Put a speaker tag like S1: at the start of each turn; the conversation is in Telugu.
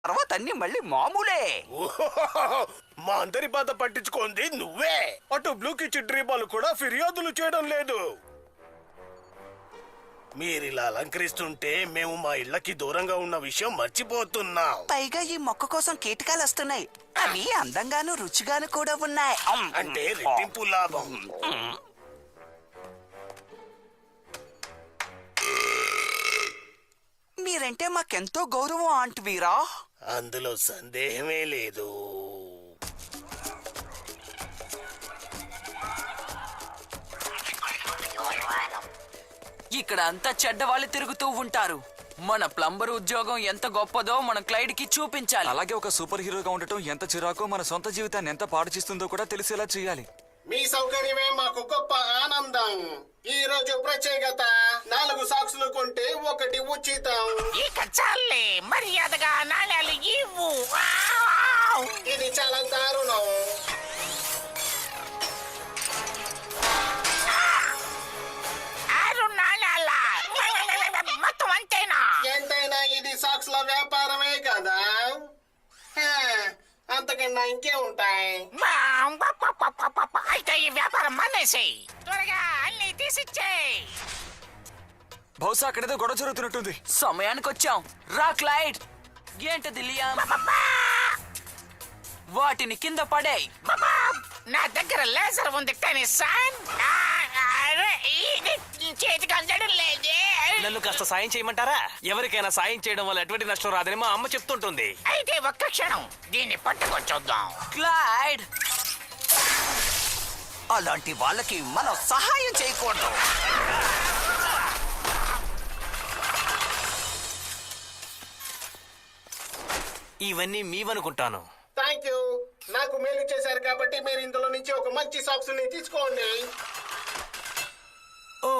S1: తర్వాత అన్ని మళ్ళీ మామూలే.
S2: ఓహోహోహో! మా అందరి బాధ పట్టించుకోండి నువ్వే. అటు బ్లూకి చిట్రీబాలు కూడా ఫిర్యాదులు చేయడం లేదు. మీరిలా అలంకరిస్తుంటే మేము మా ఇళ్ళకి దూరంగా ఉన్న విషయం మర్చిపోతున్నాం.
S1: పైగా ఈ మొక్క కోసం కీటకాలు వస్తున్నాయి. అవి అందంగాను రుచిగాను కూడా ఉన్నాయి.
S2: అంటే రెట్టింపు లాభం.
S1: మీరంటే మాకెంతో గౌరవం ఆంట్ వీరా.
S2: అందులో సందేహమే లేదు.
S3: ఇక్కడ అంతా చెడ్డవాళ్ళు తిరుగుతూ ఉంటారు. మన ప్లంబర్ ఉద్యోగం ఎంత గొప్పదో మన క్లైడ్ కి చూపించాలి.
S4: అలాగే ఒక సూపర్ హీరోగా ఉండటం ఎంత చిరాకో మన సొంత జీవితాన్ని ఎంత పాడు చేస్తుందో కూడా తెలిసేలా చేయాలి.
S5: మీ సౌకర్యమే మాకు గొప్ప ఆనందం. ఈ రోజు ప్రత్యేకత 4 సాక్సులు కొంటే 1 ఉచితం.
S6: ఇక చాలే, మర్యాదగా నాణ్యాలు ఇవ్వు.
S5: ఇది చాలా దారుణం.
S6: 6 నాణ్యాల మొత్తం అంతేనా?
S5: ఎంతైనా ఇది సాక్సుల వ్యాపారమే కదా. హా, అంతకన్నా ఇంకే ఉంటాయి.
S6: అయితే ఈ వ్యాపారం మానేసేయ్. త్వరగా అన్ని తీసిచ్చేయ్.
S4: బహుశా అక్కడేదో గొడవ జరుగుతున్నట్టుంది.
S3: సమయానికి వచ్చాం. రా క్లైడ్. ఏంటది లియామ్? వాటిని కింద పడేయ్.
S6: నా దగ్గర లేజర్ ఉంది కానీ చేతికి అందడం లేదే.
S7: నన్ను కాస్త సాయం చేయమంటారా? ఎవరికైనా సాయం చేయడం వల్ల ఎటువంటి నష్టం రాదని మా అమ్మ చెప్తుంటుంది.
S6: అయితే ఒక్క క్షణం దీన్ని పట్టుకొచ్చొద్దాం.
S3: క్లైడ్,
S1: అలాంటి వాళ్ళకి మనం సహాయం చేయకూడదు.
S7: ఇవన్నీ మీవనుకుంటాను.
S5: Thank you. నాకు మేలు చేశారు కాబట్టి మీరు ఇందులో నుంచి ఒక మంచి సాక్సుని తీసుకోండి.
S7: ఓ